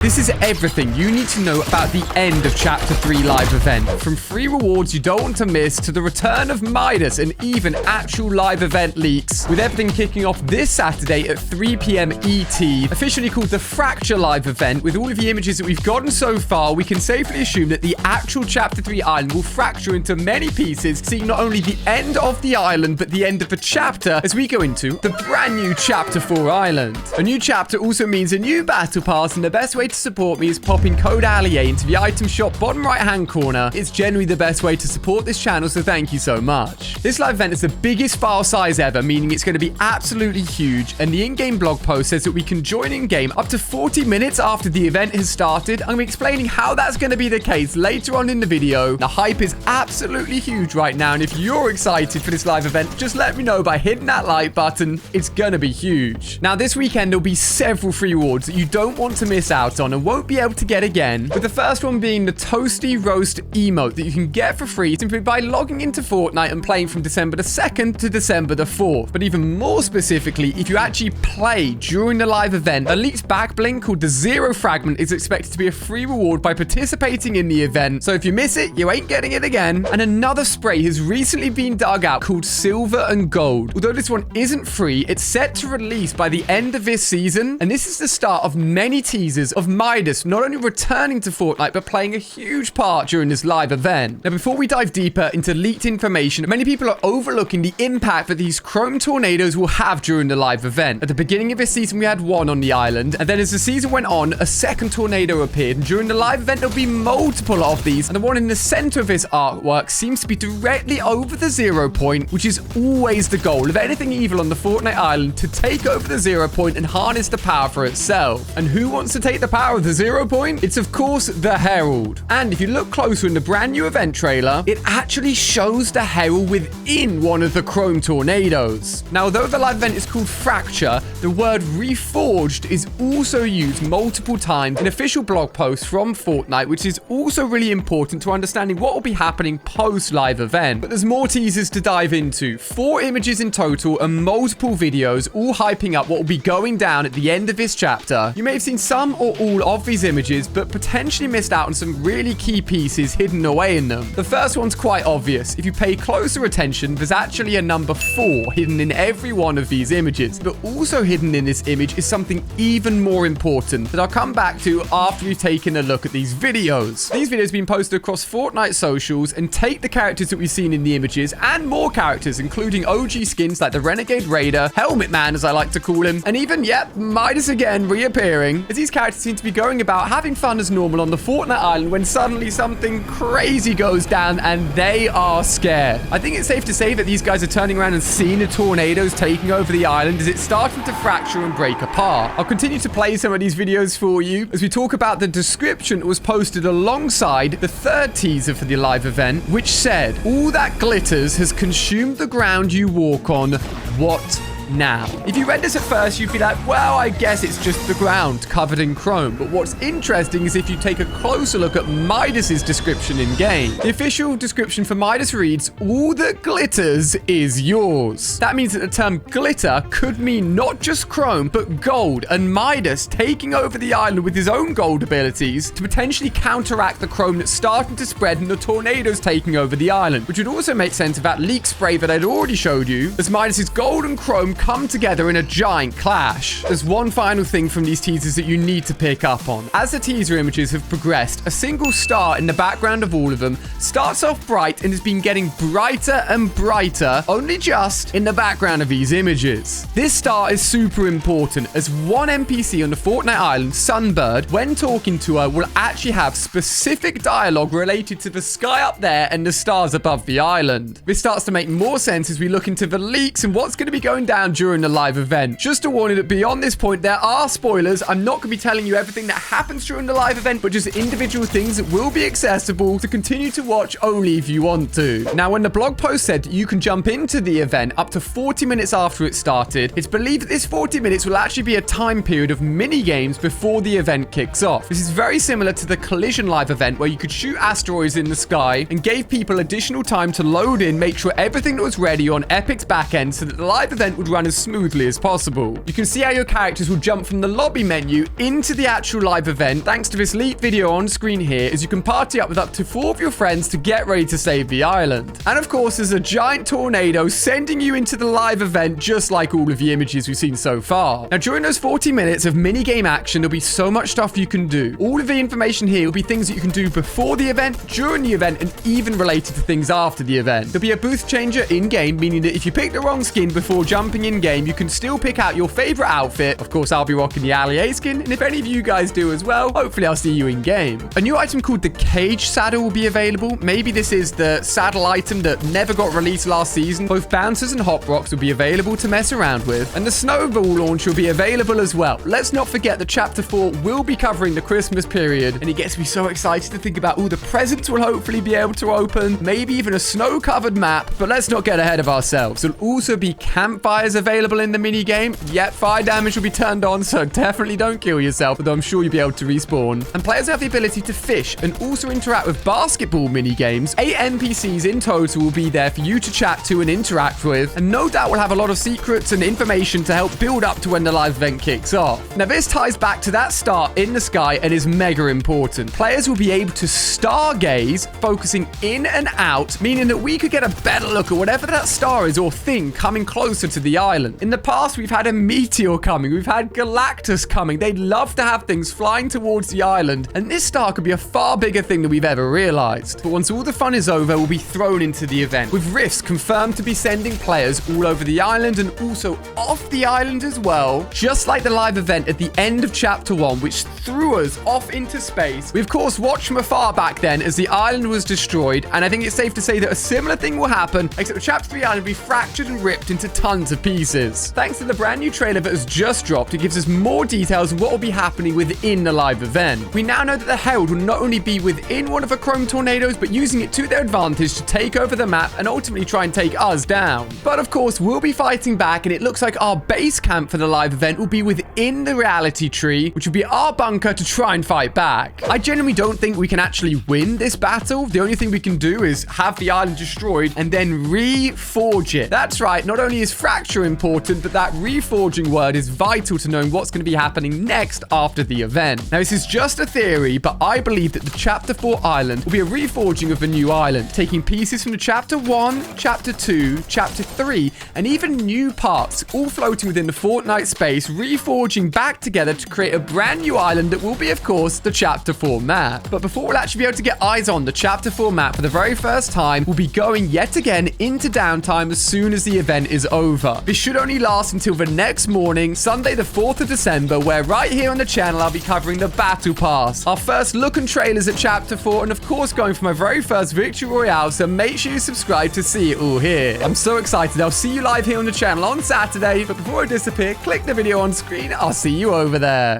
This is everything you need to know about the end of Chapter 3 live event. From free rewards you don't want to miss to the return of Midas and even actual live event leaks. With everything kicking off this Saturday at 3 p.m. ET, officially called the Fracture live event. With all of the images that we've gotten so far, we can safely assume that the actual Chapter 3 island will fracture into many pieces, seeing not only the end of the island, but the end of the chapter as we go into the brand new Chapter 4 island. A new chapter also means a new battle pass, and the best way to support me is popping code ALIA into the item shop bottom right hand corner. It's generally the best way to support this channel, so thank you so much. This live event is the biggest file size ever, meaning it's going to be absolutely huge, and the in-game blog post says that we can join in-game up to 40 minutes after the event has started. I'm going to be explaining how that's going to be the case later on in the video. The hype is absolutely huge right now, and if you're excited for this live event, just let me know by hitting that like button. It's going to be huge. Now this weekend there'll be several free rewards that you don't want to miss out on and won't be able to get again, with the first one being the Toasty Roast emote that you can get for free simply by logging into Fortnite and playing from December the 2nd to December the 4th. But even more specifically, if you actually play during the live event, a leaked back bling called the Zero Fragment is expected to be a free reward by participating in the event, so if you miss it, you ain't getting it again. And another spray has recently been dug out called Silver and Gold. Although this one isn't free, it's set to release by the end of this season, and this is the start of many teasers of Midas not only returning to Fortnite, but playing a huge part during this live event. Now, before we dive deeper into leaked information, many people are overlooking the impact that these chrome tornadoes will have during the live event. At the beginning of this season, we had one on the island, and then as the season went on, a second tornado appeared, and during the live event, there'll be multiple of these, and the one in the center of this artwork seems to be directly over the 0 point, which is always the goal of anything evil on the Fortnite island, to take over the 0 point and harness the power for itself. And who wants to take the power of the 0 point? It's of course the Herald. And if you look closer in the brand new event trailer, it actually shows the Herald within one of the chrome tornadoes. Now, although the live event is called Fracture, the word Reforged is also used multiple times in official blog posts from Fortnite, which is also really important to understanding what will be happening post live event. But there's more teasers to dive into. 4 images in total and multiple videos, all hyping up what will be going down at the end of this chapter. You may have seen some or all of these images, but potentially missed out on some really key pieces hidden away in them. The first one's quite obvious. If you pay closer attention, there's actually a number 4 hidden in every one of these images. But also hidden in this image is something even more important that I'll come back to after we've taken a look at these videos. These videos have been posted across Fortnite socials and take the characters that we've seen in the images and more characters, including OG skins like the Renegade Raider, Helmet Man as I like to call him, and even, yep, Midas again reappearing, as these characters seem to be going about having fun as normal on the Fortnite island when suddenly something crazy goes down and they are scared. I think it's safe to say that these guys are turning around and seeing the tornadoes taking over the island as it's starting to fracture and break apart. I'll continue to play some of these videos for you as we talk about the description that was posted alongside the third teaser for the live event, which said, "All that glitters has consumed the ground you walk on. What now?" If you read this at first, you'd be like, well, I guess it's just the ground covered in chrome. But what's interesting is if you take a closer look at Midas's description in game. The official description for Midas reads, "All that glitters is yours." That means that the term glitter could mean not just chrome, but gold, and Midas taking over the island with his own gold abilities to potentially counteract the chrome that's starting to spread and the tornadoes taking over the island, which would also make sense of that leak spray that I'd already showed you, as Midas's gold and chrome come together in a giant clash. There's one final thing from these teasers that you need to pick up on. As the teaser images have progressed, a single star in the background of all of them starts off bright and has been getting brighter and brighter, only just in the background of these images. This star is super important, as one NPC on the Fortnite island, Sunbird, when talking to her, will actually have specific dialogue related to the sky up there and the stars above the island. This starts to make more sense as we look into the leaks and what's going to be going down during the live event. Just a warning that beyond this point, there are spoilers. I'm not going to be telling you everything that happens during the live event, but just individual things that will be accessible to continue to watch only if you want to. Now, when the blog post said you can jump into the event up to 40 minutes after it started, it's believed that this 40 minutes will actually be a time period of mini games before the event kicks off. This is very similar to the Collision live event where you could shoot asteroids in the sky and gave people additional time to load in, make sure everything that was ready on Epic's back end so that the live event would run run as smoothly as possible. You can see how your characters will jump from the lobby menu into the actual live event thanks to this leaked video on screen here, as you can party up with up to 4 of your friends to get ready to save the island. And of course, there's a giant tornado sending you into the live event, just like all of the images we've seen so far. Now, during those 40 minutes of mini-game action, there'll be so much stuff you can do. All of the information here will be things that you can do before the event, during the event, and even related to things after the event. There'll be a booth changer in-game, meaning that if you pick the wrong skin before jumping in-game, you can still pick out your favorite outfit. Of course, I'll be rocking the Allier skin, and if any of you guys do as well, hopefully I'll see you in-game. A new item called the Cage Saddle will be available. Maybe this is the saddle item that never got released last season. Both bouncers and hop rocks will be available to mess around with, and the snowball launch will be available as well. Let's not forget that Chapter 4 will be covering the Christmas period, and it gets me so excited to think about all the presents we'll hopefully be able to open, maybe even a snow-covered map, but let's not get ahead of ourselves. There'll also be campfires available in the minigame. Yet, fire damage will be turned on, so definitely don't kill yourself, although I'm sure you'll be able to respawn. And players have the ability to fish and also interact with basketball minigames. 8 NPCs in total will be there for you to chat to and interact with, and no doubt we'll have a lot of secrets and information to help build up to when the live event kicks off. Now, this ties back to that star in the sky and is mega important. Players will be able to stargaze, focusing in and out, meaning that we could get a better look at whatever that star is or thing coming closer to the island. In the past, we've had a meteor coming, we've had Galactus coming. They'd love to have things flying towards the island, and this star could be a far bigger thing than we've ever realized. But once all the fun is over, we'll be thrown into the event, with rifts confirmed to be sending players all over the island and also off the island as well, just like the live event at the end of Chapter 1, which threw us off into space. We, of course, watched from afar back then as the island was destroyed, and I think it's safe to say that a similar thing will happen, except the Chapter 3 island will be fractured and ripped into tons of pieces. Thanks to the brand new trailer that has just dropped, it gives us more details of what will be happening within the live event. We now know that the Herald will not only be within one of the chrome tornadoes, but using it to their advantage to take over the map and ultimately try and take us down. But of course, we'll be fighting back, and it looks like our base camp for the live event will be within the reality tree, which will be our bunker to try and fight back. I genuinely don't think we can actually win this battle. The only thing we can do is have the island destroyed and then reforge it. That's right, not only is fracture important, but that reforging word is vital to knowing what's going to be happening next after the event. Now, this is just a theory, but I believe that the Chapter 4 island will be a reforging of the new island, taking pieces from the Chapter 1, Chapter 2, Chapter 3, and even new parts, all floating within the Fortnite space, reforging back together to create a brand new island that will be, of course, the Chapter 4 map. But before we'll actually be able to get eyes on the Chapter 4 map for the very first time, we'll be going yet again into downtime as soon as the event is over. This should only last until the next morning, Sunday the 4th of December, where right here on the channel I'll be covering the Battle Pass, our first look and trailers at Chapter 4, and of course going for my very first Victory Royale, so make sure you subscribe to see it all here. I'm so excited. I'll see you live here on the channel on Saturday, but before I disappear, click the video on screen. I'll see you over there.